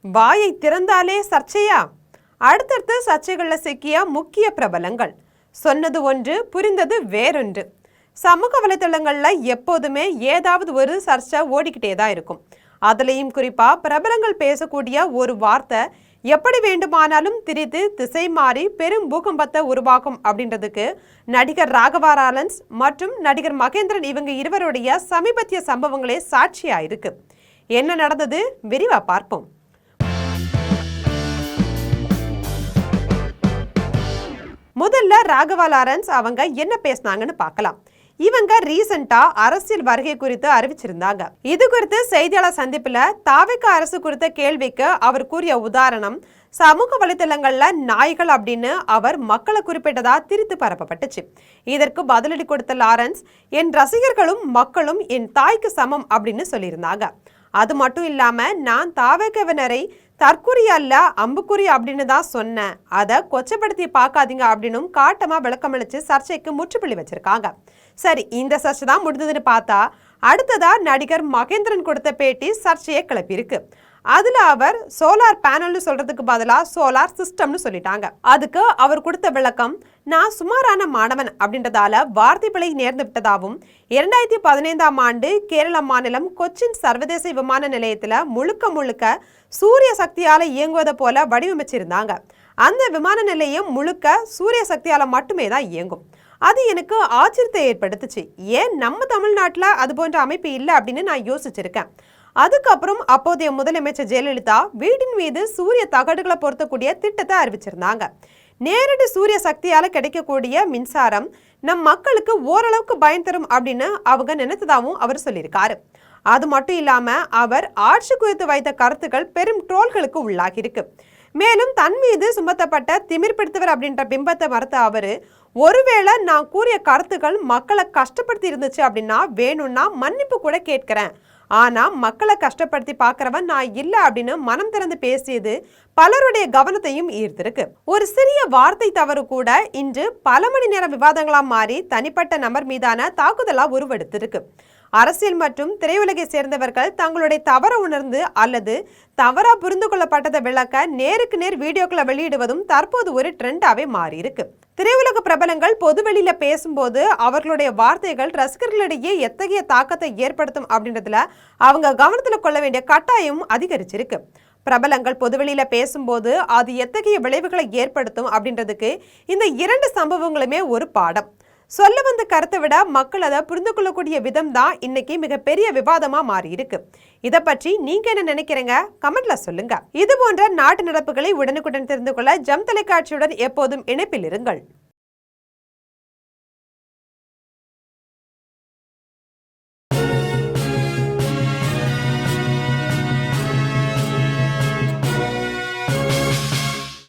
வாயை திறந்தாலே சர்ச்சையா? அடுத்தடுத்து சர்ச்சைகள்ல சிக்கிய முக்கிய பிரபலங்கள். சொன்னது ஒன்று, புரிந்தது வேறொன்று. சமூக வலைதளங்கள்ல எப்போதுமே ஏதாவது ஒரு சர்ச்சை ஓடிக்கிட்டே தான் இருக்கும். அதுலேயும் குறிப்பா பிரபலங்கள் பேசக்கூடிய ஒரு வார்த்தை எப்படி வேண்டுமானாலும் திரித்து திசை மாறி பெரும் பூகம்பத்தை உருவாக்கும் அப்படின்றதுக்கு நடிகர் ராகவா லாரன்ஸ் மற்றும் நடிகர் மகேந்திரன் இவங்க இருவருடைய சமீபத்திய சம்பவங்களே சாட்சியா இருக்கு. என்ன நடந்தது விரிவா பார்ப்போம். முதல்ல ராகவா லாரன்ஸ் அவங்க என்ன பேசினாங்கன்னு பார்க்கலாம். இவங்க ரீசெண்டா அரசியல் வருகை குறித்து அறிவிச்சிருந்தாங்க. இது குறித்து செய்தியாளர் சந்திப்புல தாவேக அரசு குறித்த கேள்விக்கு அவர் கூறிய உதாரணம் சமூக வலைதளங்கள்ல நாய்கள் அப்படின்னு அவர் மக்களை குறிப்பிட்டதா திரித்து பரப்பப்பட்டுச்சு. இதற்கு பதிலடி கொடுத்த லாரன்ஸ், என் ரசிகர்களும் மக்களும் என் தாய்க்கு சமம் அப்படின்னு சொல்லியிருந்தாங்க. அது மட்டும் இல்லாம நான் தாவேகவினரை தற்குறி அல்ல அம்புக்குறி அப்படின்னு தான் சொன்னேன், அதை கொச்சப்படுத்தி பார்க்காதீங்க அப்படின்னு காட்டமா விளக்கமளிச்சு சர்ச்சைக்கு முற்றுப்புள்ளி வச்சிருக்காங்க. சரி, இந்த சர்ச்சை தான் முடிந்ததுன்னு பார்த்தா அடுத்ததா நடிகர் மகேந்திரன் கொடுத்த பேட்டி சர்ச்சையை கிளப்பியிருக்கு. அதுல அவர் சோலார் பேனல்னு சொல்றதுக்கு பதிலா சோலார் சிஸ்டம்னு சொல்லிட்டாங்க. அதுக்கு அவர் கொடுத்த விளக்கம், நான் சுமாரான மாணவன் அப்படின்றதால வார்த்தை பிழை நேர்ந்து விட்டதாகவும் 2015ஆம் ஆண்டு கேரள மாநிலம் கொச்சின் சர்வதேச விமான நிலையத்துல முழுக்க சூரிய சக்தியால இயங்குவதை போல வடிவமைச்சிருந்தாங்க. அந்த விமான நிலையம் முழுக்க சூரிய சக்தியால மட்டுமே தான் இயங்கும். அது எனக்கு ஆச்சரியத்தை ஏற்படுத்துச்சு. ஏன் நம்ம தமிழ்நாட்டில் அது போன்ற அமைப்பு இல்லை அப்படின்னு நான் யோசிச்சிருக்கேன். அதுக்கப்புறம் அப்போதைய முதலமைச்சர் ஜெயலலிதா வீட்டின் மீது சூரிய தகடுகளை பொருத்தக்கூடிய திட்டத்தை அறிவிச்சிருந்தாங்க. நேரடி சூரிய சக்தியால கிடைக்கக்கூடிய மின்சாரம் நம் மக்களுக்கு ஓரளவுக்கு பயன் தரும் அப்படின்னு அவங்க நினைத்ததாகவும் அவர் சொல்லியிருக்காரு. அது மட்டும் இல்லாம அவர் ஆட்சி குறித்து வைத்த கருத்துக்கள் பெரும் ட்ரோல்களுக்கு உள்ளாகி இருக்கு. மேலும் தன் மீது சுமத்தப்பட்ட திமிர் பிடித்தவர் அப்படின்ற பிம்பத்தை மறுத்த அவரு, ஒருவேளை நான் கூறிய கருத்துக்கள் மக்களை கஷ்டப்படுத்தி இருந்துச்சு அப்படின்னா வேணும்னா மன்னிப்பு கூட கேட்கிறேன், ஆனா மக்களை கஷ்டப்படுத்தி பார்க்கிறவன் நான் இல்லை அப்படின்னு மனம் திறந்து பேசியது பலருடைய கவனத்தையும் ஈர்த்திருக்கு. ஒரு சிறிய வார்த்தை தவறு கூட இன்று பல மணி நேரம் விவாதங்களா மாறி தனிப்பட்ட நபர் மீதான தாக்குதலா உருவெடுத்திருக்கு. அரசியல் மற்றும் திரையுலகை சேர்ந்தவர்கள் தங்களுடைய தவற உணர்ந்து அல்லது தவறா புரிந்து கொள்ளப்பட்டதை விளக்க நேருக்கு நேர் வீடியோக்களை வெளியிடுவதும் தற்போது ஒரு ட்ரெண்டாவே மாறி இருக்கு. திரையுலக பிரபலங்கள் பொதுவெளியில பேசும்போது அவர்களுடைய வார்த்தைகள் ரசிகர்களிடையே எத்தகைய தாக்கத்தை ஏற்படுத்தும் அப்படின்றதுல அவங்க கவனத்துல கொள்ள வேண்டிய கட்டாயம் அதிகரிச்சிருக்கு. பிரபலங்கள் பொதுவெளியில பேசும்போது அது எத்தகைய விளைவுகளை ஏற்படுத்தும் அப்படின்றதுக்கு இந்த இரண்டு சம்பவங்களுமே ஒரு பாடம். சொல்ல வந்த கருத்தை விட மக்கள் அதை புரிந்து கொள்ளக்கூடிய விதம் தான் இன்னைக்கு மிகப்பெரிய விவாதமா மாறி இருக்கு. இதை பற்றி நீங்க என்ன நினைக்கிறீங்க? கமெண்ட்ல சொல்லுங்க. இது போன்ற நாட்டு நடப்புகளை உடனுக்குடன் தெரிந்து கொள்ள ஜம் தொலைக்காட்சியுடன் எப்போதும் இணைப்பில் இருங்கள்.